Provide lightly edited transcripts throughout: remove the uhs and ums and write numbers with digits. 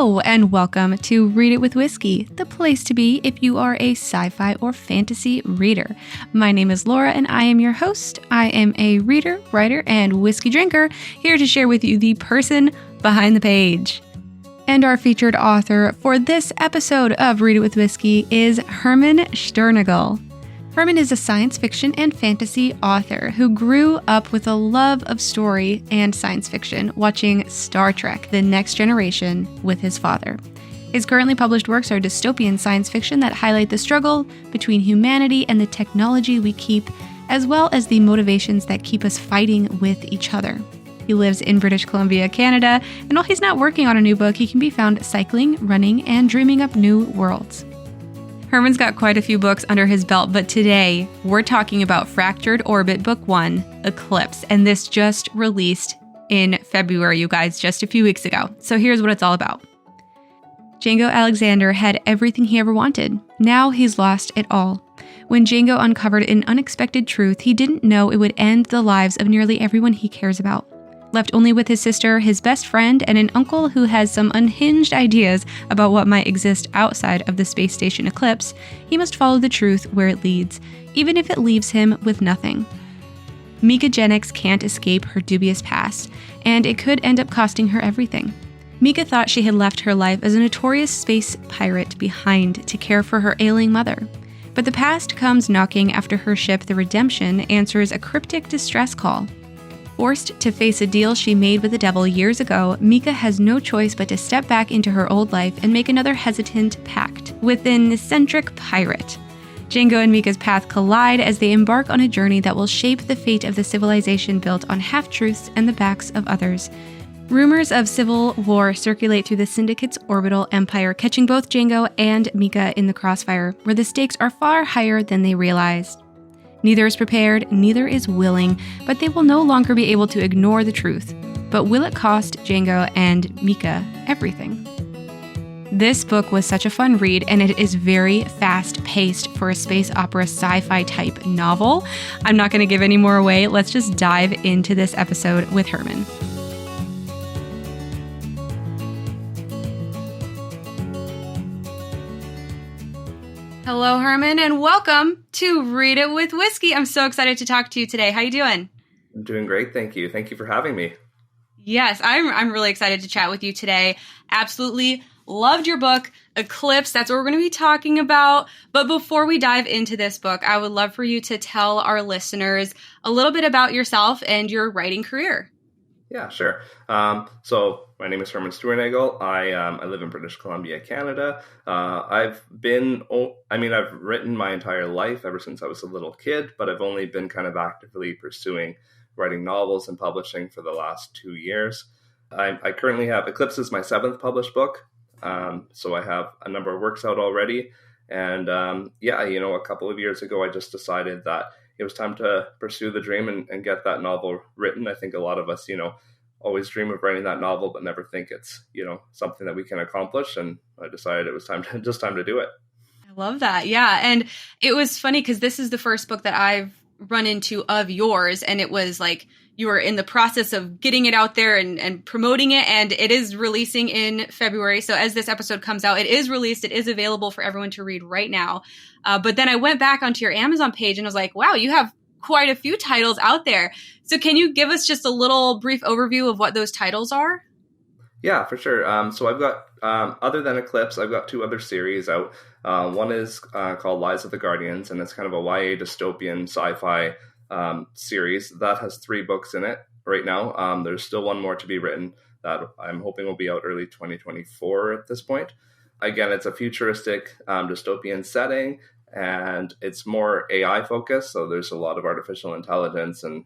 Hello, and welcome to Read It with Whiskey, the place to be if you are a sci-fi or fantasy reader. My name is Laura, and I am your host. I am a reader, writer, and whiskey drinker, here to share with you the person behind the page. And our featured author for this episode of Read It with Whiskey is Herman Sheuernagel. Herman is a science fiction and fantasy author who grew up with a love of story and science fiction, watching Star Trek: The Next Generation with his father. His currently published works are dystopian science fiction that highlight the struggle between humanity and the technology we keep, as well as the motivations that keep us fighting with each other. He lives in British Columbia, Canada, and while he's not working on a new book, he can be found cycling, running, and dreaming up new worlds. Herman's got quite a few books under his belt, but today we're talking about Fractured Orbit Book 1, Eclipse, and this just released in February, you guys, just a few weeks ago. So here's what it's all about. Django Alexander had everything he ever wanted. Now he's lost it all. When Django uncovered an unexpected truth, he didn't know it would end the lives of nearly everyone he cares about. Left only with his sister, his best friend, and an uncle who has some unhinged ideas about what might exist outside of the space station Eclipse, he must follow the truth where it leads, even if it leaves him with nothing. Mika Jennings can't escape her dubious past, and it could end up costing her everything. Mika thought she had left her life as a notorious space pirate behind to care for her ailing mother. But the past comes knocking after her ship, the Redemption, answers a cryptic distress call. Forced to face a deal she made with the devil years ago, Mika has no choice but to step back into her old life and make another hesitant pact with an eccentric pirate. Django and Mika's path collide as they embark on a journey that will shape the fate of the civilization built on half-truths and the backs of others. Rumors of civil war circulate through the Syndicate's orbital empire, catching both Django and Mika in the crossfire, where the stakes are far higher than they realized. Neither is prepared, neither is willing, but they will no longer be able to ignore the truth. But will it cost Django and Mika everything? This book was such a fun read, and it is very fast-paced for a space opera sci-fi type novel. I'm not going to give any more away. Let's just dive into this episode with Herman. Hello, Herman, and welcome to Read It with Whiskey. I'm so excited to talk to you today. How you doing? I'm doing great, thank you. Thank you for having me. Yes, I'm really excited to chat with you today. Absolutely loved your book, Eclipse. That's what we're going to be talking about. But before we dive into this book, I would love for you to tell our listeners a little bit about yourself and your writing career. Yeah, sure. So my name is Herman Sheuernagel. I live in British Columbia, Canada. I've written my entire life ever since I was a little kid, but I've only been kind of actively pursuing writing novels and publishing for the last 2 years. I currently have Eclipse is my 7th published book. So I have a number of works out already. And a couple of years ago, I just decided that it was time to pursue the dream and get that novel written. I think a lot of us, always dream of writing that novel, but never think it's, something that we can accomplish. And I decided it was time to do it. I love that. Yeah. And it was funny because this is the first book that I've run into of yours. And it was like you were in the process of getting it out there and promoting it. And it is releasing in February. So as this episode comes out, it is released. It is available for everyone to read right now. But then I went back onto your Amazon page and I was like, wow, you have quite a few titles out there. So can you give us just a little brief overview of what those titles are? Yeah, for sure. So I've got, other than Eclipse, I've got 2 other series out. One is called Lies of the Guardians, and it's kind of a YA dystopian sci-fi series. That has 3 books in it right now. There's still one more to be written that I'm hoping will be out early 2024 at this point. Again, it's a futuristic dystopian setting, and it's more AI focused. So there's a lot of artificial intelligence and,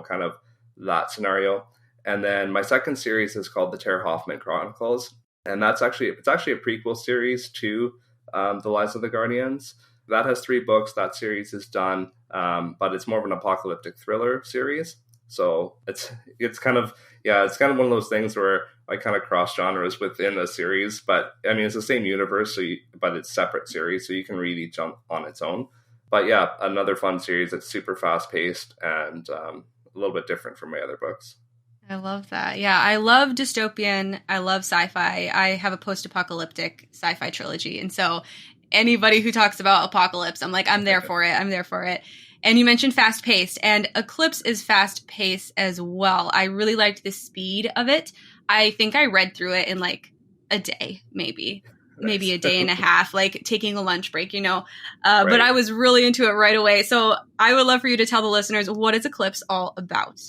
kind of that scenario. And then my second series is called the Terre Hoffman Chronicles. And it's actually a prequel series to The Lies of the Guardians. That has 3 books. That series is done, but it's more of an apocalyptic thriller series. So it's kind of one of those things where I kind of cross genres within a series, but I mean, it's the same universe, but it's separate series, so you can read each on its own. But yeah, another fun series that's super fast paced and a little bit different from my other books. I love that. Yeah, I love dystopian. I love sci-fi. I have a post-apocalyptic sci-fi trilogy. And so anybody who talks about apocalypse, I'm like, I'm there for it. I'm there for it. And you mentioned fast-paced, and Eclipse is fast-paced as well. I really liked the speed of it. I think I read through it in like a day, maybe Nice. a day and a half, like taking a lunch break, but Right. I was really into it right away. So I would love for you to tell the listeners, what is Eclipse all about?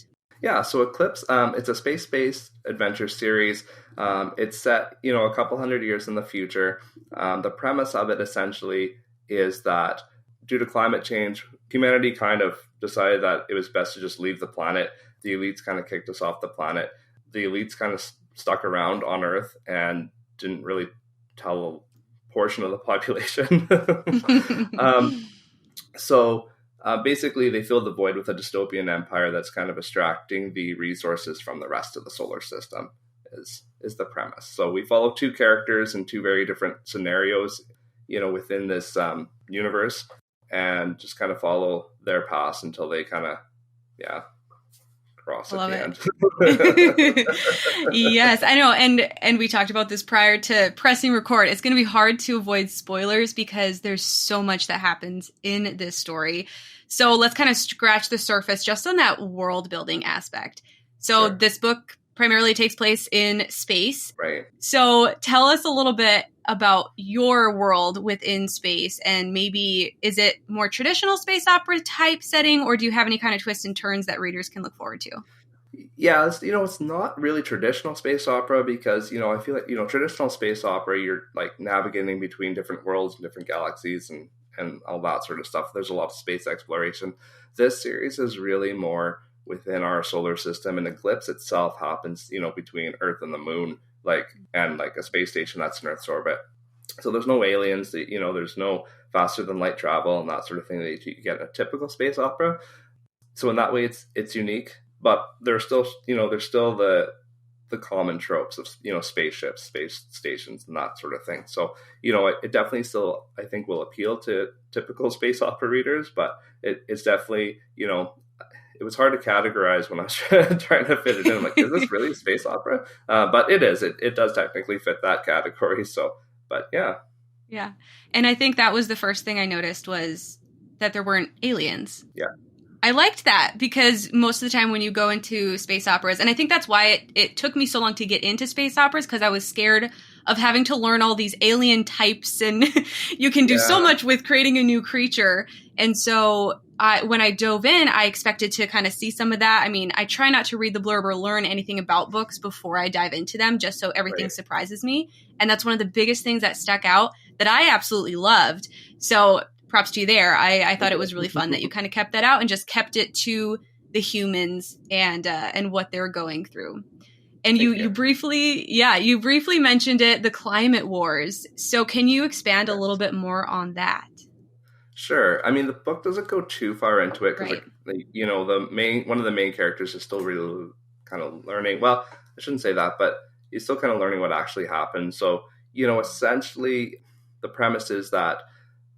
Yeah, so Eclipse, it's a space-based adventure series. It's set, a couple hundred years in the future. The premise of it essentially is that due to climate change, humanity kind of decided that it was best to just leave the planet. The elites kind of kicked us off the planet. The elites kind of stuck around on Earth and didn't really tell a portion of the population. So basically, they fill the void with a dystopian empire that's kind of extracting the resources from the rest of the solar system. Is the premise. So we follow two characters in two very different scenarios, within this universe, and just kind of follow their paths until they kind of, cross I at love the it. end. Yes, I know. And we talked about this prior to pressing record. It's going to be hard to avoid spoilers because there's so much that happens in this story. So let's kind of scratch the surface just on that world building aspect. So Sure. This book primarily takes place in space. Right. So tell us a little bit about your world within space, and maybe is it more traditional space opera type setting, or do you have any kind of twists and turns that readers can look forward to? Yeah, it's not really traditional space opera because, I feel like, traditional space opera, you're like navigating between different worlds and different galaxies and all that sort of stuff. There's a lot of space exploration. This series is really more within our solar system, and Eclipse itself happens, between Earth and the moon, and a space station that's in Earth's orbit. So there's no aliens, there's no faster than light travel and that sort of thing that you get in a typical space opera. So in that way, it's unique, but there's still the common tropes of spaceships, space stations, and that sort of thing. So it definitely still, I think, will appeal to typical space opera readers, but it's definitely it was hard to categorize when I was trying to fit it in. I'm like, is this really a space opera? But it is. It does technically fit that category. So, but yeah. Yeah. And I think that was the first thing I noticed was that there weren't aliens. Yeah. I liked that because most of the time when you go into space operas, and I think that's why it took me so long to get into space operas, because I was scared of having to learn all these alien types, and you can do so much with creating a new creature. And so when I dove in, I expected to kind of see some of that. I mean, I try not to read the blurb or learn anything about books before I dive into them, just so everything surprises me. And that's one of the biggest things that stuck out that I absolutely loved. So props to you there. I thought it was really fun that you kind of kept that out and just kept it to the humans and what they're going through. And you briefly mentioned it, the climate wars. So can you expand a little bit more on that? Sure. I mean, the book doesn't go too far into it because, one of the main characters is still really kind of learning. Well, I shouldn't say that, but he's still kind of learning what actually happened. So, essentially, the premise is that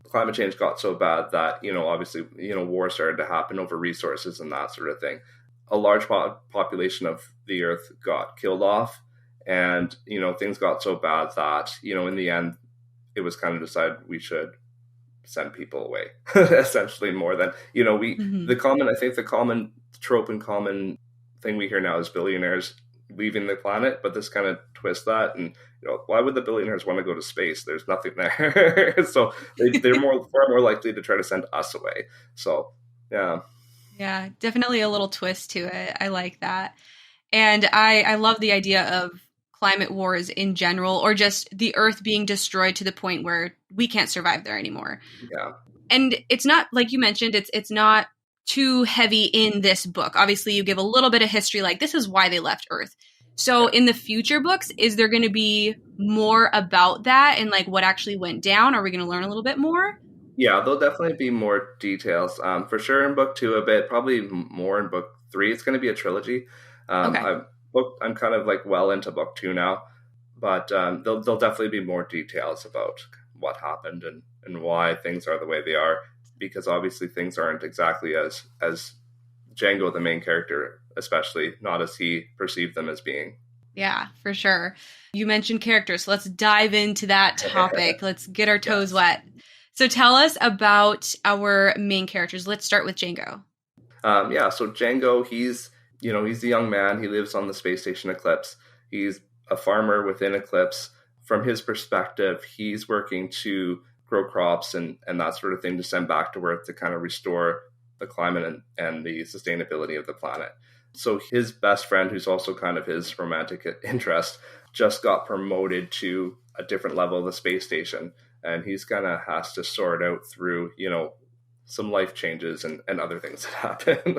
climate change got so bad that, obviously, war started to happen over resources and that sort of thing. A large population of the Earth got killed off, and, things got so bad that, in the end, it was kind of decided we should send people away, essentially, more than, the common trope and common thing we hear now is billionaires leaving the planet, but this kind of twists that. And why would the billionaires want to go to space? There's nothing there. So they're far more likely to try to send us away. So yeah, definitely a little twist to it. I like that. And I love the idea of climate wars in general, or just the Earth being destroyed to the point where we can't survive there anymore. Yeah. And it's not, like you mentioned, it's not too heavy in this book. Obviously, you give a little bit of history, like this is why they left Earth. So in the future books, is there going to be more about that and like what actually went down? Are we going to learn a little bit more? Yeah, there'll definitely be more details. For sure in book 2 a bit, probably more in book 3. It's going to be a trilogy. I'm kind of like well into book 2 now, but there'll definitely be more details about what happened and why things are the way they are, because obviously things aren't exactly as Django, the main character, especially, not as he perceived them as being. Yeah, for sure. You mentioned characters, so let's dive into that topic. Let's get our toes wet. So tell us about our main characters. Let's start with Django. So Django, he's the young man. He lives on the space station Eclipse. He's a farmer within Eclipse. From his perspective, he's working to grow crops and that sort of thing to send back to Earth to kind of restore the climate and the sustainability of the planet. So his best friend, who's also kind of his romantic interest, just got promoted to a different level of the space station. And he's kind of has to sort out through, some life changes and other things that happen.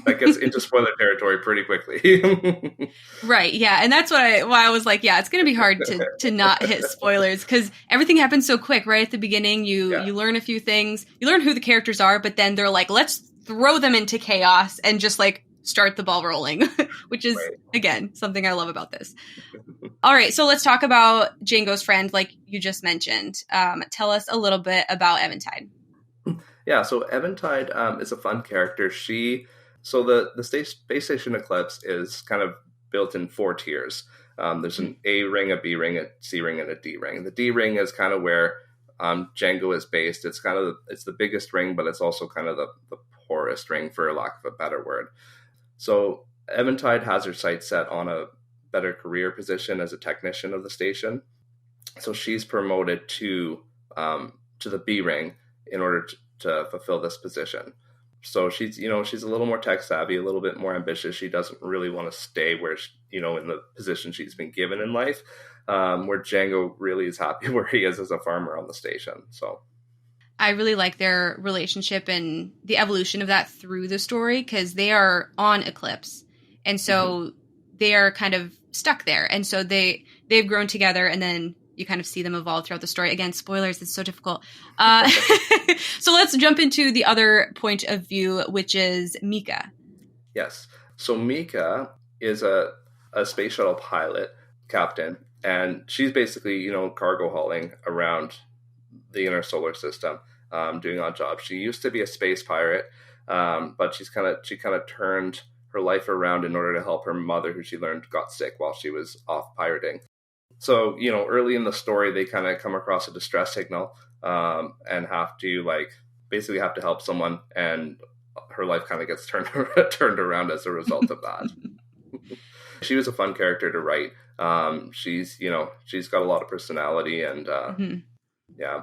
That gets into spoiler territory pretty quickly. Right. Yeah. And that's why I was like, yeah, it's going to be hard to not hit spoilers because everything happens so quick, right? At the beginning, you learn a few things, you learn who the characters are, but then they're like, let's throw them into chaos and just like start the ball rolling, which is, again, something I love about this. All right. So let's talk about Django's friend, like you just mentioned. Tell us a little bit about Eventide. Yeah, so Eventide is a fun character. The space station Eclipse is kind of built in 4 tiers. There's an A ring, a B ring, a C ring, and a D ring. The D ring is kind of where Django is based. It's the biggest ring, but it's also kind of the poorest ring, for lack of a better word. So Eventide has her sights set on a better career position as a technician of the station. So she's promoted to the B ring in order to fulfill this position. So she's a little more tech savvy, a little bit more ambitious. She doesn't really want to stay where in the position she's been given in life, where Django really is happy where he is as a farmer on the station. So I really like their relationship and the evolution of that through the story because they are on Eclipse. And so they are kind of stuck there. And so they've grown together and then you kind of see them evolve throughout the story. Again, spoilers, it's so difficult. So let's jump into the other point of view, which is Mika. Yes. So Mika is a space shuttle pilot captain, and she's basically, cargo hauling around the inner solar system, doing odd jobs. She used to be a space pirate, but she kind of turned her life around in order to help her mother, who she learned got sick while she was off pirating. So, early in the story, they kind of come across a distress signal and have to help someone, and her life kind of gets turned around as a result of that. She was a fun character to write. She's got a lot of personality and yeah.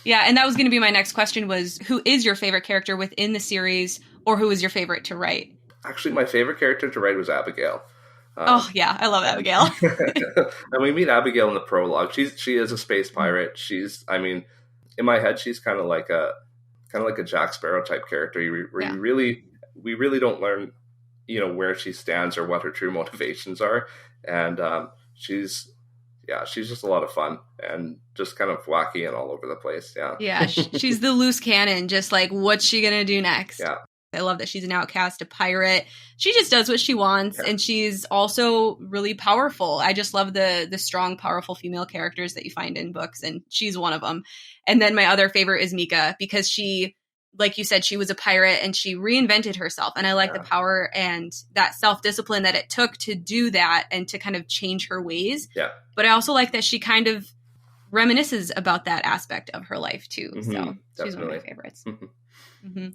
Yeah, and that was going to be my next question was, who is your favorite character within the series, or who is your favorite to write? Actually, my favorite character to write was Abigail. Oh yeah, I love Abigail. And we meet Abigail in the prologue. She is a space pirate. In my head, she's kind of like a Jack Sparrow type character. We really don't learn, where she stands or what her true motivations are. And she's just a lot of fun and just kind of wacky and all over the place. Yeah. Yeah, she's the loose cannon. Just like, what's she gonna do next? Yeah. I love that she's an outcast, a pirate. She just does what she wants, and she's also really powerful. I just love the strong, powerful female characters that you find in books, and she's one of them. And then my other favorite is Mika, because she, like you said, she was a pirate, and she reinvented herself. And I like the power and that self-discipline that it took to do that and to kind of change her ways. Yeah. But I also like that she kind of reminisces about that aspect of her life, too. Mm-hmm, so she's definitely one of my favorites. Mm-hmm.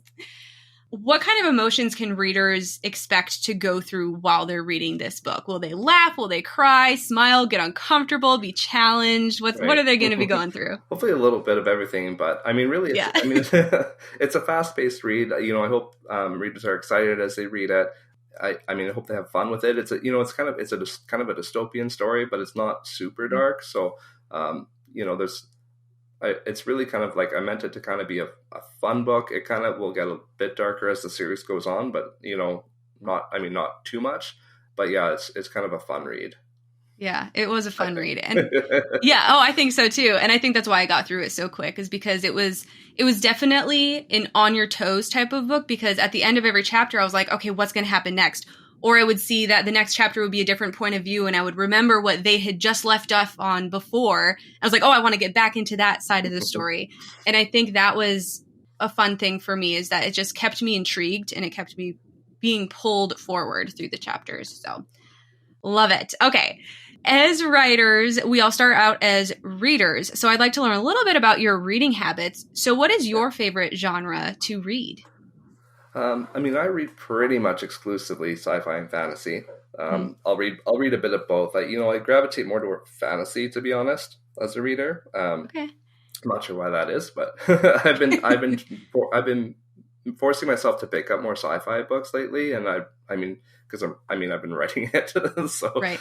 What kind of emotions can readers expect to go through while they're reading this book? Will they laugh? Will they cry, smile, get uncomfortable, be challenged? What are they going to be going through? Hopefully a little bit of everything, but really, it's a fast-paced read. I hope readers are excited as they read it. I hope they have fun with it. It's it's kind of a dystopian story, but it's not super dark. So, it's really kind of like I meant it to kind of be a fun book. It kind of will get a bit darker as the series goes on, but not too much. But yeah, it's kind of a fun read. Yeah, it was a fun read. And I think so too. And I think that's why I got through it so quick, is because it was definitely an on your toes type of book, because at the end of every chapter I was like, okay, what's going to happen next? Or I would see that the next chapter would be a different point of view, and I would remember what they had just left off on before. I was like, oh, I want to get back into that side of the story. And I think that was a fun thing for me is that it just kept me intrigued and it kept me being pulled forward through the chapters. So love it. Okay. As writers, we all start out as readers. So I'd like to learn a little bit about your reading habits. So what is your favorite genre to read? I mean, I read pretty much exclusively sci-fi and fantasy. Hmm. I'll read a bit of both. I gravitate more toward fantasy, to be honest, as a reader. Okay. I'm not sure why that is, but I've been forcing myself to pick up more sci-fi books lately, and I've been writing it, so Right.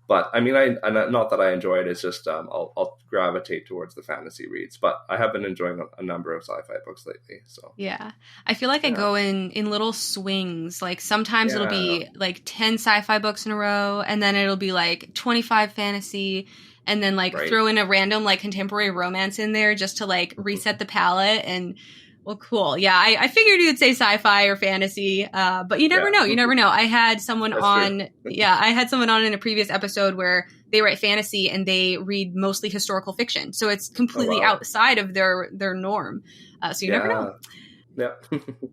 but I mean, not that I enjoy it. It's just I'll gravitate towards the fantasy reads, but I have been enjoying a number of sci-fi books lately. So Yeah. I feel like I go in little swings. Like sometimes it'll yeah, be like 10 sci-fi books in a row, and then it'll be like 25 fantasy, and then like right. throw in a random like contemporary romance in there just to like reset the palette. And well, cool. Yeah. I figured you'd say sci-fi or fantasy, but you never know. You never know. I had someone That's on, true. I had someone on in a previous episode where they write fantasy and they read mostly historical fiction. So it's Oh completely wow. outside of their norm. So you never know. Yeah.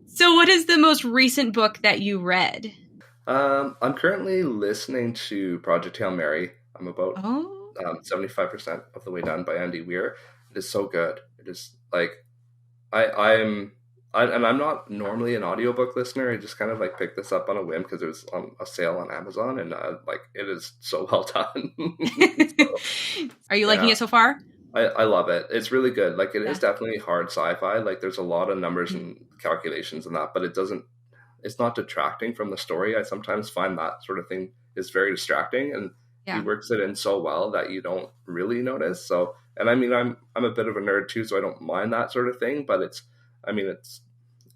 So what is the most recent book that you read? I'm currently listening to Project Hail Mary. I'm about Oh, 75% of the way done by Andy Weir. It is so good. It is like I'm not normally an audiobook listener. I just kind of like picked this up on a whim because it was on a sale on Amazon, and like it is so well done. So, are you liking it so far? I love it. It's really good. Like it Yeah. is definitely hard sci-fi. Like there's a lot of numbers and calculations and that, but it's not detracting from the story. I sometimes find that sort of thing is very distracting, and he Yeah. works it in so well that you don't really notice. So, and I mean, I'm a bit of a nerd too, so I don't mind that sort of thing. But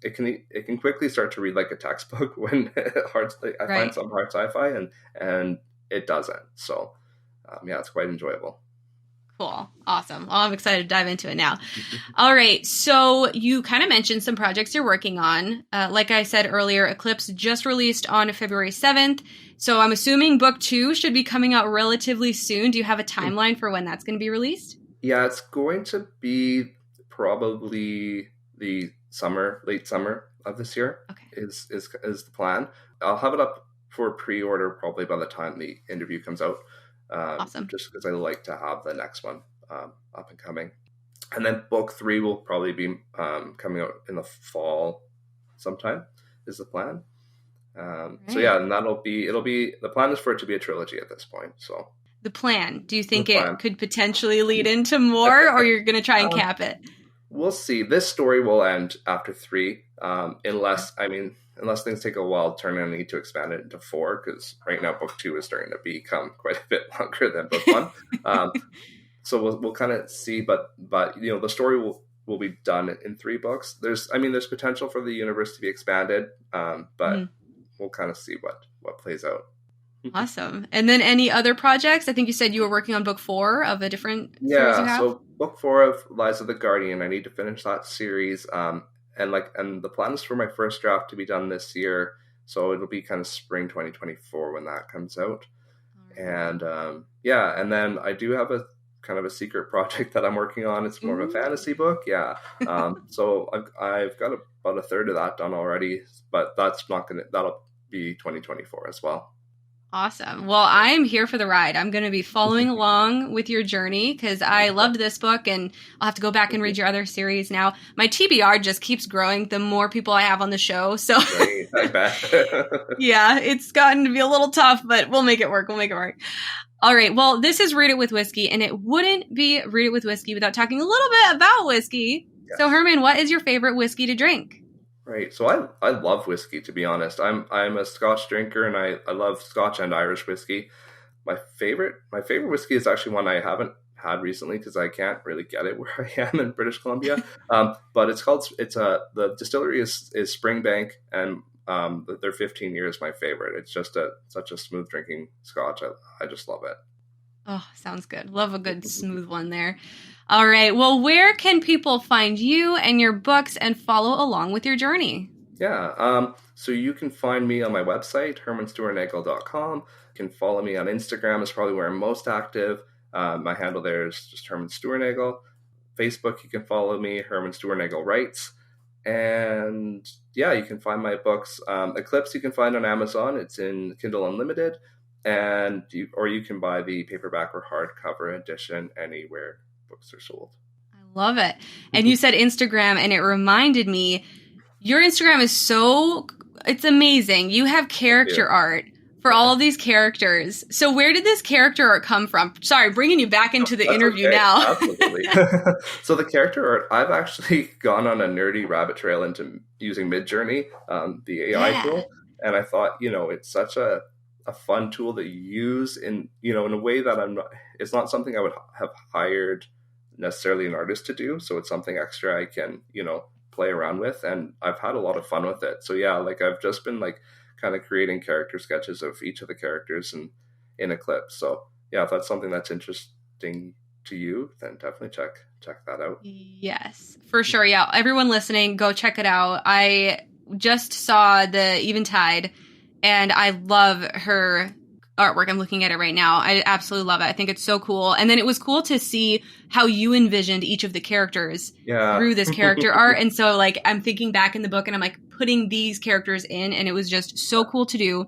it can quickly start to read like a textbook when I find some hard sci-fi and it doesn't. So, yeah, it's quite enjoyable. Cool. Awesome. Well, I'm excited to dive into it now. All right. So you kind of mentioned some projects you're working on. Like I said earlier, Eclipse just released on February 7th. So I'm assuming book 2 should be coming out relatively soon. Do you have a timeline for when that's going to be released? Yeah, it's going to be probably the late summer of this year. Okay. Is the plan. I'll have it up for pre-order probably by the time the interview comes out. Awesome. Just because I like to have the next one up and coming. And then book 3 will probably be coming out in the fall sometime is the plan. So yeah, and it'll be the plan is for it to be a trilogy at this point. So the plan, do you think it could potentially lead into more, or you're going to try and cap it? We'll see. This story will end after 3, unless things take a while to turn and I need to expand it into 4, because right now book 2 is starting to become quite a bit longer than book 1. So we'll kind of see, but the story will be done in 3 books. There's potential for the universe to be expanded, but we'll kind of see what plays out. Awesome. And then any other projects? I think you said you were working on book 4 of a different series you have? So book 4 of Lies of the Guardian, I need to finish that series. And the plan is for my first draft to be done this year. So it'll be kind of spring 2024 when that comes out. And and then I do have a kind of a secret project that I'm working on. It's more of a fantasy book. Yeah. So I've got about a third of that done already, but that'll be 2024 as well. Awesome. Well, I am here for the ride. I'm going to be following along with your journey because I loved this book, and I'll have to go back and read your other series now. My TBR just keeps growing the more people I have on the show. So Great, I bet. Yeah, it's gotten to be a little tough, but we'll make it work. All right. Well, this is Read It With Whiskey, and it wouldn't be Read It With Whiskey without talking a little bit about whiskey. Yes. So Herman, what is your favorite whiskey to drink? Right. So I love whiskey, to be honest. I'm a Scotch drinker, and I love Scotch and Irish whiskey. My favorite whiskey is actually one I haven't had recently because I can't really get it where I am in British Columbia. But the distillery is Springbank, and their 15 year is my favorite. It's just such a smooth drinking Scotch. I just love it. Oh, sounds good. Love a good smooth one there. All right. Well, where can people find you and your books and follow along with your journey? Yeah. So you can find me on my website, hermansheuernagel.com. You can follow me on Instagram, is probably where I'm most active. My handle there is just Herman Sheuernagel. Facebook, you can follow me, Herman Sheuernagel Writes. And yeah, you can find my books. Eclipse you can find on Amazon. It's in Kindle Unlimited, and you can buy the paperback or hardcover edition anywhere books are sold. I love it. And you said Instagram, and it reminded me, your Instagram is it's amazing. You have character art for all of these characters. So where did this character art come from? Sorry, bringing you back into the interview now. Absolutely. So the character art, I've actually gone on a nerdy rabbit trail into using Midjourney, the AI tool. And I thought, it's such a fun tool to use in a way that it's not something I would have hired necessarily an artist to do. So it's something extra I can, play around with. And I've had a lot of fun with it. So yeah, I've just been kind of creating character sketches of each of the characters in Eclipse. So yeah, if that's something that's interesting to you, then definitely check that out. Yes, for sure. Yeah, everyone listening, go check it out. I just saw the Eventide, and I love her artwork. I'm looking at it right now. I absolutely love it. I think it's so cool. And then it was cool to see how you envisioned each of the characters through this character art. And so I'm thinking back in the book, and I'm putting these characters in, and it was just so cool to do.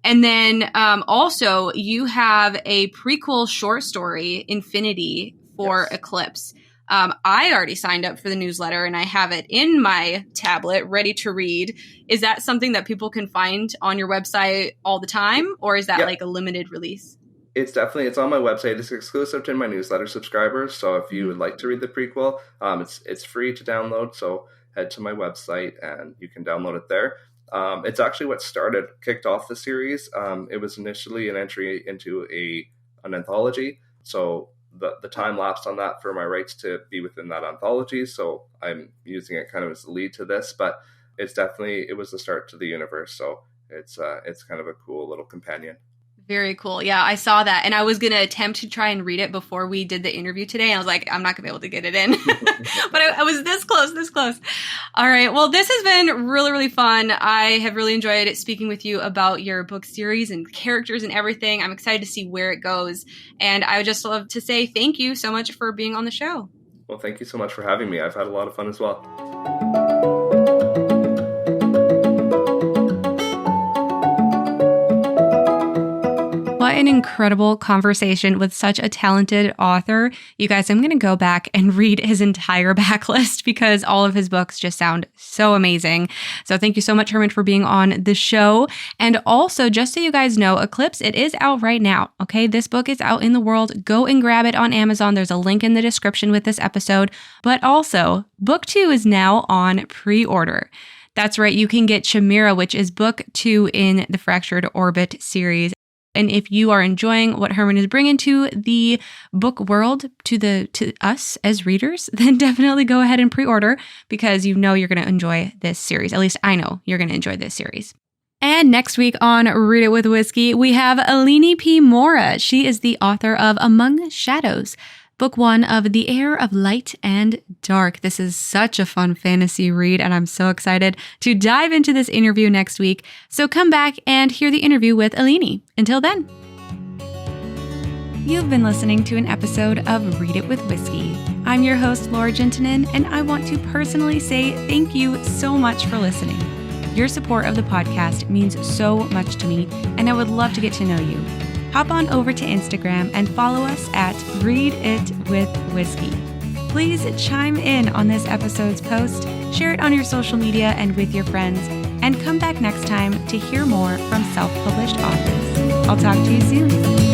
And then also you have a prequel short story, Infinity, for Eclipse. I already signed up for the newsletter, and I have it in my tablet ready to read. Is that something that people can find on your website all the time, or is that a limited release? It's on my website. It's exclusive to my newsletter subscribers. So if you would like to read the prequel, it's free to download. So head to my website and you can download it there. It's actually what kicked off the series. It was initially an entry into an anthology. So the time lapsed on that for my rights to be within that anthology. So I'm using it kind of as the lead to this, but it was the start to the universe. So it's kind of a cool little companion. Very cool. Yeah, I saw that. And I was going to attempt to try and read it before we did the interview today. And I was like, I'm not going to be able to get it in. But I was this close. All right. Well, this has been really, really fun. I have really enjoyed speaking with you about your book series and characters and everything. I'm excited to see where it goes. And I would just love to say thank you so much for being on the show. Well, thank you so much for having me. I've had a lot of fun as well. What an incredible conversation with such a talented author. You guys, I'm going to go back and read his entire backlist because all of his books just sound so amazing. So thank you so much, Herman, for being on the show. And also, just so you guys know, Eclipse, it is out right now. Okay, this book is out in the world. Go and grab it on Amazon. There's a link in the description with this episode. But also, book 2 is now on pre-order. That's right, you can get Chimera, which is book 2 in the Fractured Orbit series. And if you are enjoying what Herman is bringing to the book world, to us as readers, then definitely go ahead and pre-order because you're going to enjoy this series. At least I know you're going to enjoy this series. And next week on Read It with Whiskey, we have Eleni P. Mora. She is the author of Among Shadows, Book 1 of The Heir of Light and Dark. This is such a fun fantasy read, and I'm so excited to dive into this interview next week. So come back and hear the interview with Eleni. Until then. You've been listening to an episode of Read It with Whiskey. I'm your host, Laura Juntunen, and I want to personally say thank you so much for listening. Your support of the podcast means so much to me, and I would love to get to know you. Hop on over to Instagram and follow us at Read It with Whiskey. Please chime in on this episode's post, share it on your social media and with your friends, and come back next time to hear more from self-published authors. I'll talk to you soon.